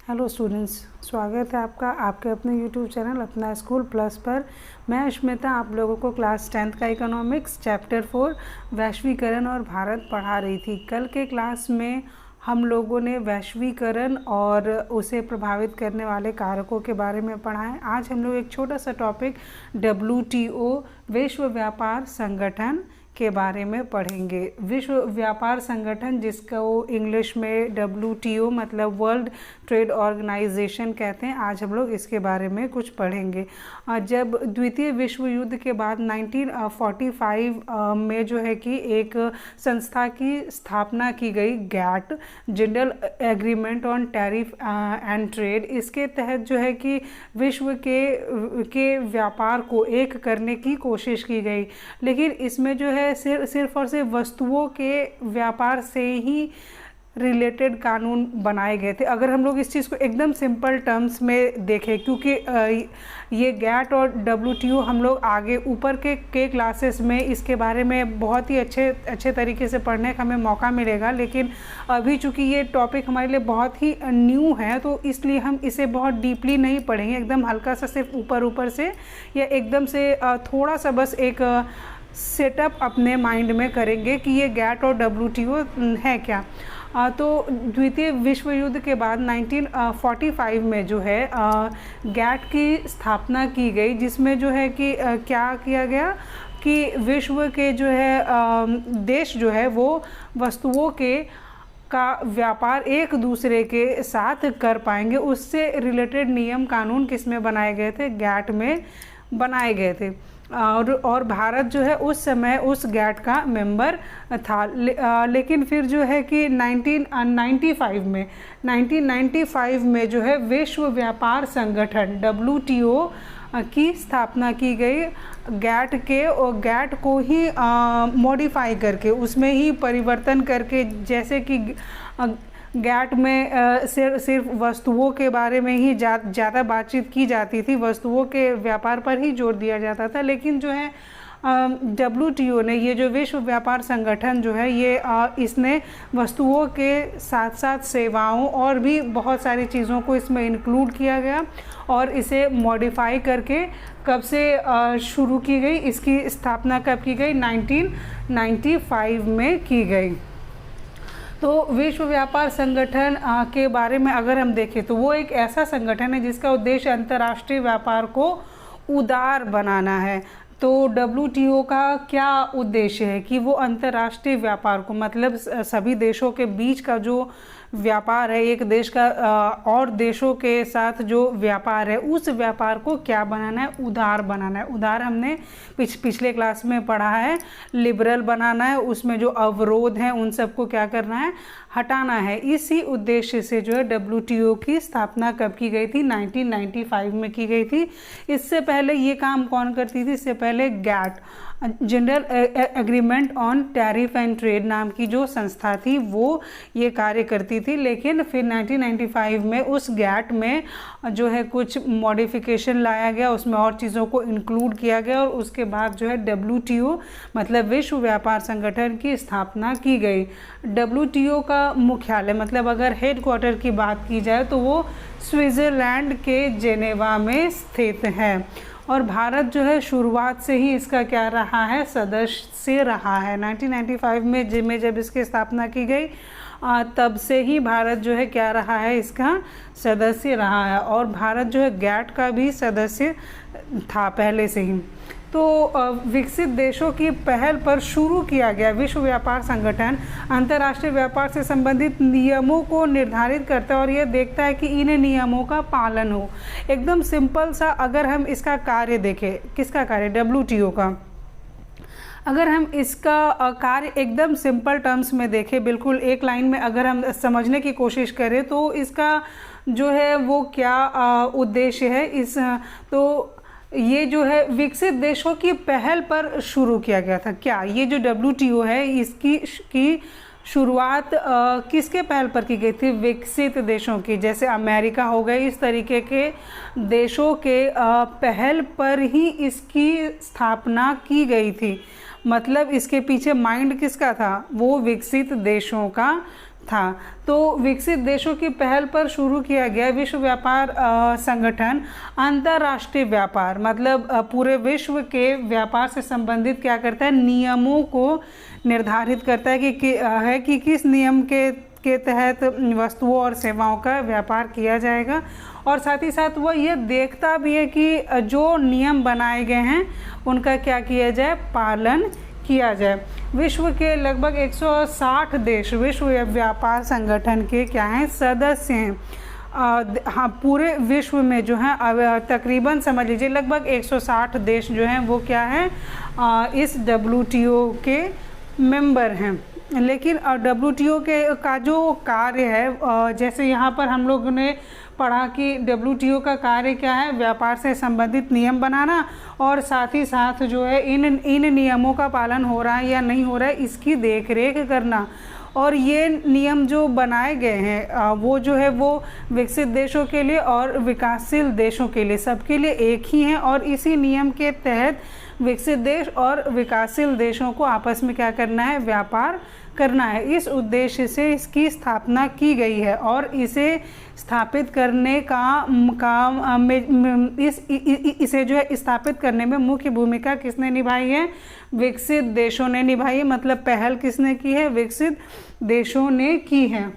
Hello students, स्वागत है आपका आपके अपने यूट्यूब चैनल अपना स्कूल प्लस पर। मैं अश्मिता आप लोगों को क्लास 10th का इकोनॉमिक्स चैप्टर 4 वैश्वीकरण और भारत पढ़ा रही थी। कल के क्लास में हम लोगों ने वैश्वीकरण और उसे प्रभावित करने वाले कारकों के बारे में पढ़ा है। आज हम लोग एक छोटा सा टॉपिक WTO विश्व व्यापार संगठन के बारे में पढ़ेंगे। विश्व व्यापार संगठन, जिसको इंग्लिश में WTO मतलब वर्ल्ड ट्रेड ऑर्गेनाइजेशन कहते हैं, आज हम लोग इसके बारे में कुछ पढ़ेंगे। जब द्वितीय विश्व युद्ध के बाद 1945 में जो है कि एक संस्था की स्थापना की गई, GATT, general agreement on tariff and trade. इसके तहत जो है कि विश्व के व्यापार को एक करने की कोशिश की गई, लेकिन इसमें जो है सिर्फ और सिर्फ वस्तुओं के व्यापार से ही रिलेटेड कानून बनाए गए थे। अगर हम लोग इस चीज़ को एकदम सिंपल टर्म्स में देखें, क्योंकि ये गैट और WTO हम लोग आगे ऊपर के क्लासेस में इसके बारे में बहुत ही अच्छे तरीके से पढ़ने का हमें मौका मिलेगा, लेकिन अभी चूँकि ये टॉपिक हमारे लिए बहुत ही न्यू है तो इसलिए हम इसे बहुत डीपली नहीं पढ़ेंगे। एकदम हल्का सा सिर्फ ऊपर से या एकदम से थोड़ा सा बस एक सेटअप अपने माइंड में करेंगे कि ये गैट और WTO है क्या। तो द्वितीय विश्व युद्ध के बाद 1945 में जो है गैट की स्थापना की गई, जिसमें जो है कि क्या किया गया कि विश्व के जो है देश जो है वो वस्तुओं का व्यापार एक दूसरे के साथ कर पाएंगे। उससे रिलेटेड नियम कानून किस में बनाए गए थे? गैट में बनाए गए थे। और भारत जो है उस समय उस गैट का मेंबर था। लेकिन फिर जो है कि 1995 में जो है विश्व व्यापार संगठन WTO की स्थापना की गई। गैट के और गैट को ही मॉडिफाई करके, उसमें ही परिवर्तन करके, जैसे कि गैट में सिर्फ वस्तुओं के बारे में ही ज़्यादा बातचीत की जाती थी, वस्तुओं के व्यापार पर ही जोर दिया जाता था। लेकिन जो है WTO ने, ये जो विश्व व्यापार संगठन जो है, ये इसने वस्तुओं के साथ साथ सेवाओं और भी बहुत सारी चीज़ों को इसमें इंक्लूड किया गया और इसे मॉडिफाई करके कब से शुरू की गई, इसकी स्थापना कब की गई? 1995 में की गई। तो विश्व व्यापार संगठन के बारे में अगर हम देखें तो वो एक ऐसा संगठन है जिसका उद्देश्य अंतर्राष्ट्रीय व्यापार को उदार बनाना है। तो WTO का क्या उद्देश्य है कि वो अंतर्राष्ट्रीय व्यापार को, मतलब सभी देशों के बीच का जो व्यापार है, एक देश का और देशों के साथ जो व्यापार है, उस व्यापार को क्या बनाना है? उदार बनाना है। उदार हमने पिछले क्लास में पढ़ा है, लिबरल बनाना है, उसमें जो अवरोध हैं उन सबको क्या करना है? हटाना है। इसी उद्देश्य से जो है WTO की स्थापना कब की गई थी? 1995 में की गई थी। इससे पहले ये काम कौन करती थी? इससे पहले GATT, general agreement on tariff and trade नाम की जो संस्था थी वो ये कार्य करती थी। लेकिन फिर 1995 में उस गैट में जो है कुछ मॉडिफिकेशन लाया गया, उसमें और चीज़ों को इंक्लूड किया गया और उसके बाद जो है WTO मतलब विश्व व्यापार संगठन की स्थापना की गई। WTO का मुख्यालय, मतलब अगर हेडक्वार्टर की बात की जाए तो वो स्विट्ज़रलैंड के जेनेवा में स्थित है। और भारत जो है शुरुआत से ही इसका क्या रहा है? सदस्य रहा है। 1995 में जब इसकी स्थापना की गई तब से ही भारत जो है क्या रहा है? इसका सदस्य रहा है। और भारत जो है गैट का भी सदस्य था पहले से ही। तो विकसित देशों की पहल पर शुरू किया गया विश्व व्यापार संगठन अंतर्राष्ट्रीय व्यापार से संबंधित नियमों को निर्धारित करता है और यह देखता है कि इन नियमों का पालन हो। एकदम सिंपल सा अगर हम इसका कार्य देखें, किसका कार्य? WTO का। अगर हम इसका कार्य एकदम सिंपल टर्म्स में देखें, बिल्कुल एक लाइन में अगर हम समझने की कोशिश करें तो इसका जो है वो क्या उद्देश्य है? तो ये जो है विकसित देशों की पहल पर शुरू किया गया था। क्या ये जो WTO है इसकी शुरुआत किसके पहल पर की गई थी? विकसित देशों की, जैसे अमेरिका हो गए, इस तरीके के देशों के पहल पर ही इसकी स्थापना की गई थी। मतलब इसके पीछे माइंड किसका था? वो विकसित देशों का था। तो विकसित देशों की पहल पर शुरू किया गया विश्व व्यापार संगठन अंतर्राष्ट्रीय व्यापार, मतलब पूरे विश्व के व्यापार से संबंधित क्या करता है, नियमों को निर्धारित करता है कि किस नियम के तहत वस्तुओं और सेवाओं का व्यापार किया जाएगा, और साथ ही साथ वह यह देखता भी है कि जो नियम बनाए गए हैं उनका क्या किया जाए, पालन किया जाए। विश्व के लगभग 160 देश विश्व व्यापार संगठन के क्या हैं, सदस्य हैं। हाँ, पूरे विश्व में जो है तकरीबन समझ लीजिए लगभग 160 देश जो हैं वो क्या है, इस WTO के मेंबर हैं। लेकिन WTO का जो कार्य है, जैसे यहाँ पर हम लोगों ने पढ़ा कि WTO का कार्य क्या है, व्यापार से संबंधित नियम बनाना, और साथ ही साथ जो है इन नियमों का पालन हो रहा है या नहीं हो रहा है इसकी देखरेख करना। और ये नियम जो बनाए गए हैं वो जो है वो विकसित देशों के लिए और विकासशील देशों के लिए, सबके लिए एक ही हैं, और इसी नियम के तहत विकसित देश और विकासशील देशों को आपस में क्या करना है, व्यापार करना है। इस उद्देश्य से इसकी स्थापना की गई है, और इसे स्थापित करने इसे जो है स्थापित करने में मुख्य भूमिका किसने निभाई है, विकसित देशों ने निभाई है। मतलब पहल किसने की है, विकसित देशों ने की है।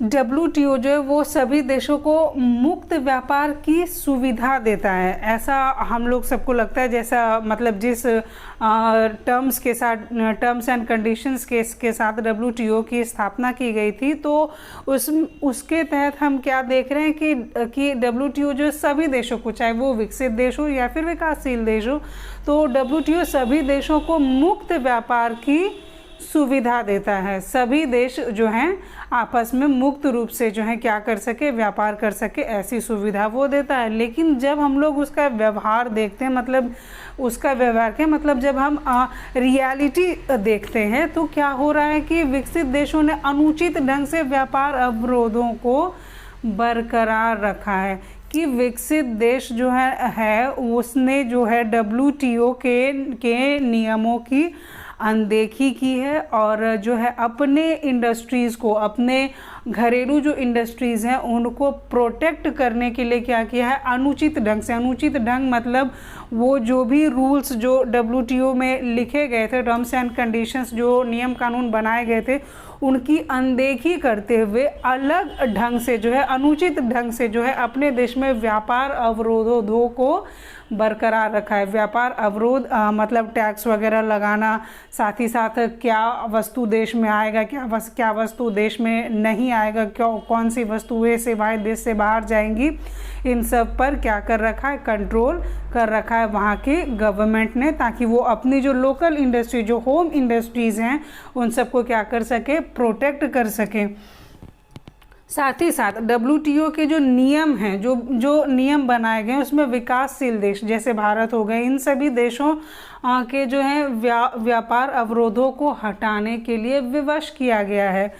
WTO जो है वो सभी देशों को मुक्त व्यापार की सुविधा देता है, ऐसा हम लोग सबको लगता है। जैसा मतलब जिस टर्म्स एंड कंडीशंस के साथ WTO की स्थापना की गई थी, तो उसके तहत हम क्या देख रहे हैं कि WTO जो सभी देशों को, चाहे वो विकसित देश हो या फिर विकासशील देश हो, तो WTO सभी देशों को मुक्त व्यापार की सुविधा देता है। सभी देश जो हैं आपस में मुक्त रूप से जो है क्या कर सके, व्यापार कर सके, ऐसी सुविधा वो देता है। लेकिन जब हम लोग उसका व्यवहार देखते हैं, मतलब उसका व्यवहार के मतलब जब हम रियलिटी देखते हैं, तो क्या हो रहा है कि विकसित देशों ने अनुचित ढंग से व्यापार अवरोधों को बरकरार रखा है। कि विकसित देश जो है उसने जो है WTO के नियमों की अनदेखी की है, और जो है अपने इंडस्ट्रीज़ को, अपने घरेलू जो इंडस्ट्रीज़ हैं उनको प्रोटेक्ट करने के लिए क्या किया है, अनुचित ढंग से। अनुचित ढंग मतलब वो जो भी रूल्स जो WTO में लिखे गए थे, टर्म्स एंड कंडीशंस, जो नियम कानून बनाए गए थे, उनकी अनदेखी करते हुए अलग ढंग से जो है, अनुचित ढंग से जो है अपने देश में व्यापार अवरोधों को बरकरार रखा है। व्यापार अवरोध मतलब टैक्स वगैरह लगाना, साथ ही साथ क्या वस्तु देश में आएगा, क्या वस्तु देश में नहीं आएगा, कौन सी वस्तुएं सेवाएं देश से बाहर जाएंगी, इन सब पर क्या कर रखा है, कंट्रोल कर रखा है वहाँ के गवर्नमेंट ने, ताकि वो अपनी जो लोकल इंडस्ट्री, जो होम इंडस्ट्रीज़ हैं, उन सबको क्या कर सके, प्रोटेक्ट कर सके। साथ ही साथ WTO के जो नियम हैं, जो नियम बनाए गए हैं, उसमें विकासशील देश जैसे भारत हो गए, इन सभी देशों के जो है व्यापार अवरोधों को हटाने के लिए विवश किया गया है।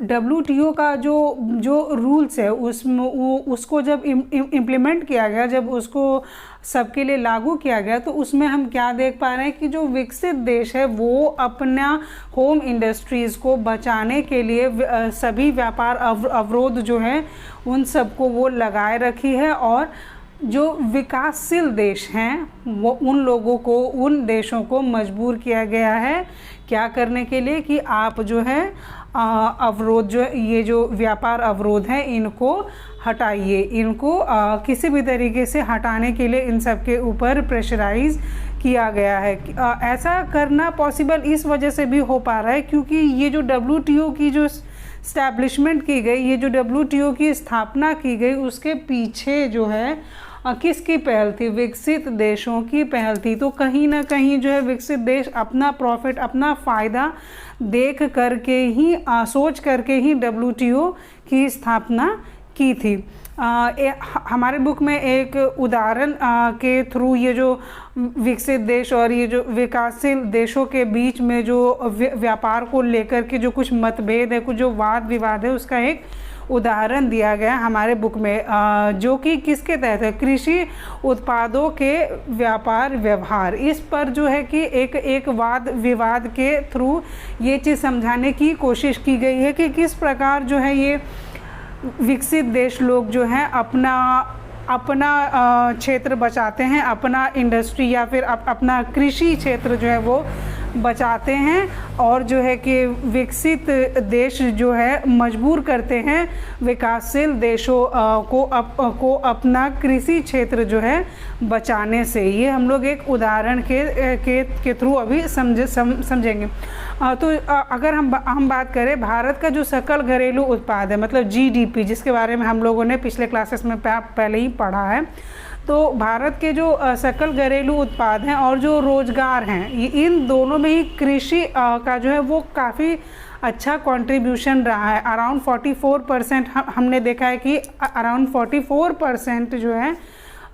WTO का जो रूल्स है उसको जब इम्प्लीमेंट किया गया, जब उसको सबके लिए लागू किया गया, तो उसमें हम क्या देख पा रहे हैं कि जो विकसित देश है वो अपना होम इंडस्ट्रीज़ को बचाने के लिए सभी व्यापार अवरोध जो है उन सबको वो लगाए रखी है, और जो विकासशील देश हैं वो उन देशों को मजबूर किया गया है क्या करने के लिए, कि आप जो है अवरोध, जो ये जो व्यापार अवरोध हैं इनको हटाइए। इनको किसी भी तरीके से हटाने के लिए इन सब के ऊपर प्रेशराइज किया गया है। ऐसा करना पॉसिबल इस वजह से भी हो पा रहा है क्योंकि ये जो WTO की जो स्टैब्लिशमेंट की गई, ये जो WTO की स्थापना की गई, उसके पीछे जो है किसकी पहल थी, विकसित देशों की पहल थी। तो कहीं ना कहीं जो है विकसित देश अपना प्रॉफिट, अपना फ़ायदा देख करके ही, सोच करके ही WTO की स्थापना की थी। हमारे बुक में एक उदाहरण के थ्रू ये जो विकसित देश और ये जो विकासशील देशों के बीच में जो व्यापार को लेकर के जो कुछ मतभेद है, कुछ जो वाद विवाद है, उसका एक उदाहरण दिया गया हमारे बुक में, जो कि किसके तहत है, कृषि उत्पादों के व्यापार व्यवहार। इस पर जो है कि एक वाद विवाद के थ्रू ये चीज़ समझाने की कोशिश की गई है कि किस प्रकार जो है ये विकसित देश लोग जो हैं अपना क्षेत्र बचाते हैं, अपना इंडस्ट्री या फिर अपना कृषि क्षेत्र जो है वो बचाते हैं, और जो है कि विकसित देश जो है मजबूर करते हैं विकासशील देशों को अपना कृषि क्षेत्र जो है बचाने से। ये हम लोग एक उदाहरण के थ्रू अभी समझेंगे। तो अगर हम बात करें भारत का जो सकल घरेलू उत्पाद है, मतलब जीडीपी, जिसके बारे में हम लोगों ने पिछले क्लासेस में पहले ही पढ़ा है, तो भारत के जो सकल घरेलू उत्पाद हैं और जो रोजगार हैं, इन दोनों में ही कृषि का जो है वो काफ़ी अच्छा कंट्रीब्यूशन रहा है। अराउंड 44% हमने देखा है कि अराउंड 44% जो है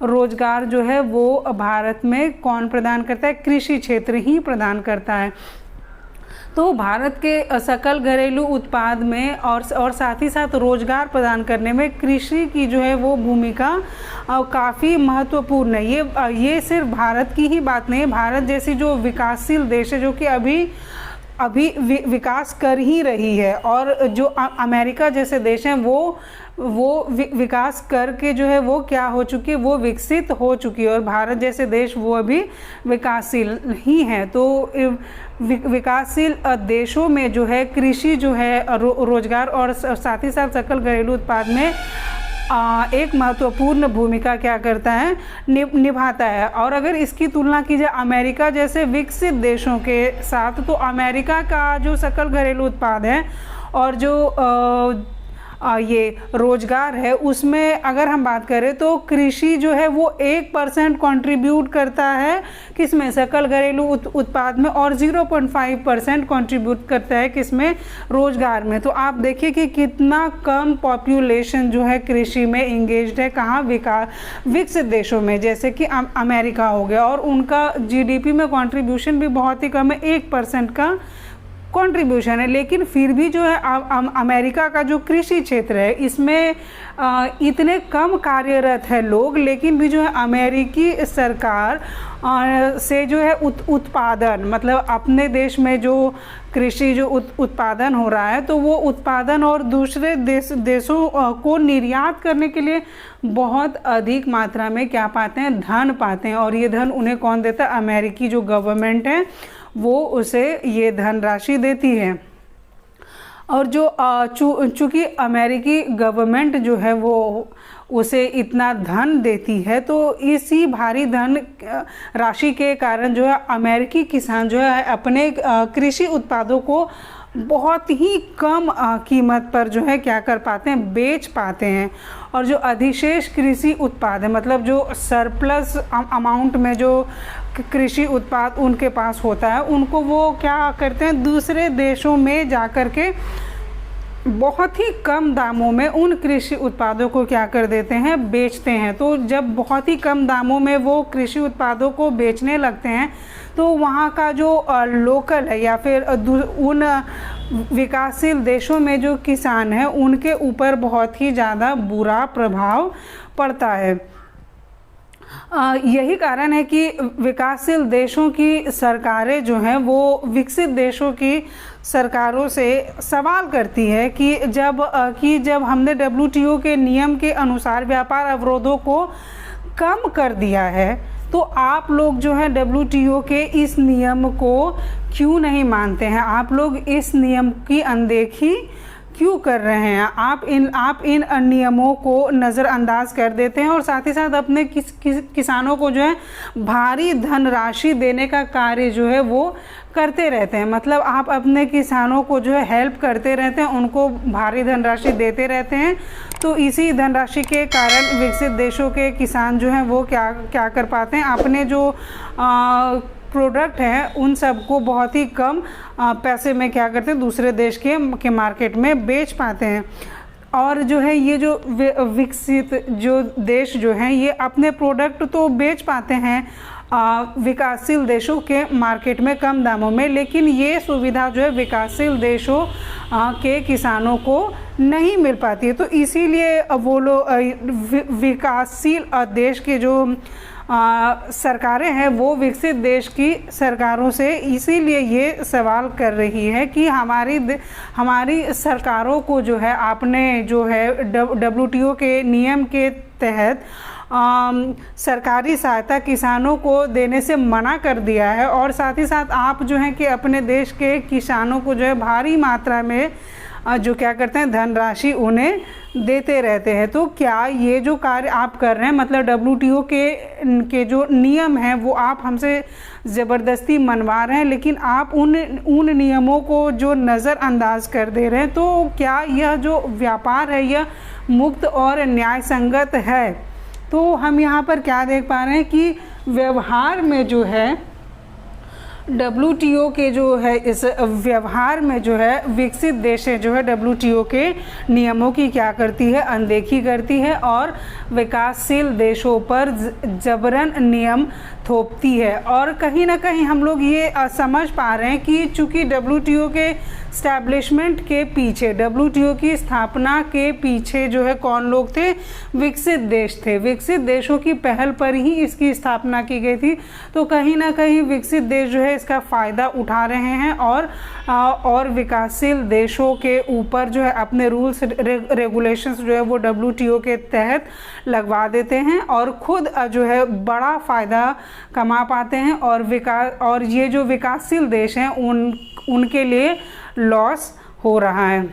रोजगार जो है वो भारत में कौन प्रदान करता है, कृषि क्षेत्र ही प्रदान करता है। तो भारत के सकल घरेलू उत्पाद में और साथ ही साथ रोजगार प्रदान करने में कृषि की जो है वो भूमिका काफ़ी महत्वपूर्ण है। ये सिर्फ भारत की ही बात नहीं है, भारत जैसी जो विकासशील देश है, जो कि अभी विकास कर ही रही है, और जो अमेरिका जैसे देश हैं वो विकास करके जो है वो क्या हो चुकी है, वो विकसित हो चुकी है, और भारत जैसे देश वो अभी विकासशील ही हैं। तो विकासशील देशों में जो है कृषि जो है रोजगार और साथ ही साथ सकल घरेलू उत्पाद में एक महत्वपूर्ण भूमिका क्या करता है, निभाता है। और अगर इसकी तुलना की जाए अमेरिका जैसे विकसित देशों के साथ, तो अमेरिका का जो सकल घरेलू उत्पाद है और जो ये रोजगार है, उसमें अगर हम बात करें तो कृषि जो है वो 1% कंट्रीब्यूट करता है किसमें, सकल घरेलू उत्पाद में, और 0.5% कंट्रीब्यूट करता है किसमें, रोजगार में। तो आप देखिए कि कितना कम पॉपुलेशन जो है कृषि में इंगेज्ड है, कहाँ, विकसित देशों में, जैसे कि अमेरिका हो गया, और उनका जीडीपी में कंट्रीब्यूशन भी बहुत ही कम है, 1% का कंट्रीब्यूशन है। लेकिन फिर भी जो है अमेरिका का जो कृषि क्षेत्र है, इसमें इतने कम कार्यरत है लोग, लेकिन भी जो है अमेरिकी सरकार से जो है उत्पादन, मतलब अपने देश में जो कृषि जो उत्पादन हो रहा है, तो वो उत्पादन और दूसरे देशों को निर्यात करने के लिए बहुत अधिक मात्रा में क्या पाते हैं, धन पाते हैं। और ये धन उन्हें कौन देता है, अमेरिकी जो गवर्नमेंट है वो उसे ये धनराशि देती है। और जो चूँकि अमेरिकी गवर्नमेंट जो है वो उसे इतना धन देती है, तो इसी भारी धन राशि के कारण जो है अमेरिकी किसान जो है अपने कृषि उत्पादों को बहुत ही कम कीमत पर जो है क्या कर पाते हैं, बेच पाते हैं। और जो अधिशेष कृषि उत्पाद है, मतलब जो सरप्लस अमाउंट में जो कृषि उत्पाद उनके पास होता है, उनको वो क्या करते हैं, दूसरे देशों में जा कर के बहुत ही कम दामों में उन कृषि उत्पादों को क्या कर देते हैं, बेचते हैं। तो जब बहुत ही कम दामों में वो कृषि उत्पादों को बेचने लगते हैं, तो वहाँ का जो लोकल है या फिर उन विकासशील देशों में जो किसान हैं, उनके ऊपर बहुत ही ज़्यादा बुरा प्रभाव पड़ता है। यही कारण है कि विकासशील देशों की सरकारें जो हैं वो विकसित देशों की सरकारों से सवाल करती है कि जब हमने WTO के नियम के अनुसार व्यापार अवरोधों को कम कर दिया है, तो आप लोग जो है WTO के इस नियम को क्यों नहीं मानते हैं, आप लोग इस नियम की अनदेखी क्यों कर रहे हैं, आप इन नियमों को नज़रअंदाज कर देते हैं और साथ ही साथ अपने किसानों को जो है भारी धनराशि देने का कार्य जो है वो करते रहते हैं। मतलब आप अपने किसानों को जो है हेल्प करते रहते हैं, उनको भारी धनराशि देते रहते हैं। तो इसी धनराशि के कारण विकसित देशों के किसान जो हैं वो क्या कर पाते हैं, अपने जो प्रोडक्ट हैं उन सबको बहुत ही कम पैसे में क्या करते हैं, दूसरे देश के मार्केट में बेच पाते हैं। और जो है ये जो विकसित जो देश जो हैं ये अपने प्रोडक्ट तो बेच पाते हैं विकासशील देशों के मार्केट में कम दामों में, लेकिन ये सुविधा जो है विकासशील देशों के किसानों को नहीं मिल पाती है। तो इसीलिए वो लोग विकासशील देश के जो सरकारें हैं वो विकसित देश की सरकारों से इसीलिए ये सवाल कर रही है कि हमारी सरकारों को जो है आपने जो है WTO के नियम के तहत सरकारी सहायता किसानों को देने से मना कर दिया है, और साथ ही साथ आप जो है कि अपने देश के किसानों को जो है भारी मात्रा में जो क्या करते हैं धनराशि उन्हें देते रहते हैं। तो क्या ये जो कार्य आप कर रहे हैं मतलब WTO के जो नियम हैं वो आप हमसे ज़बरदस्ती मनवा रहे हैं, लेकिन आप उन नियमों को जो नज़रअंदाज कर दे रहे हैं, तो क्या यह जो व्यापार है यह मुक्त और न्याय संगत है? तो हम यहाँ पर क्या देख पा रहे हैं कि व्यवहार में जो है WTO के जो है इस व्यवहार में जो है विकसित देशें जो है WTO के नियमों की क्या करती है, अनदेखी करती है और विकासशील देशों पर जबरन नियम थोपती है। और कहीं ना कहीं हम लोग ये समझ पा रहे हैं कि चूँकि WTO के स्टैब्लिशमेंट के पीछे, WTO की स्थापना के पीछे जो है कौन लोग थे, विकसित देश थे। विकसित देशों की पहल पर ही इसकी स्थापना की गई थी। तो कहीं ना कहीं विकसित देश जो है इसका फ़ायदा उठा रहे हैं और विकासशील देशों के ऊपर जो है अपने रूल्स रेगुलेशंस जो है वो WTO के तहत लगवा देते हैं और खुद जो है बड़ा फ़ायदा कमा पाते हैं, और ये जो विकासशील देश हैं उनके लिए लॉस हो रहा है।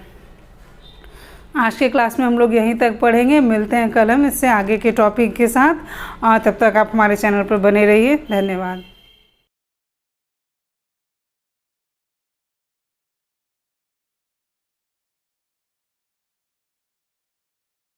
आज के क्लास में हम लोग यहीं तक पढ़ेंगे, मिलते हैं कल हम इससे आगे के टॉपिक के साथ। तब तक आप हमारे चैनल पर बने रहिए। धन्यवाद।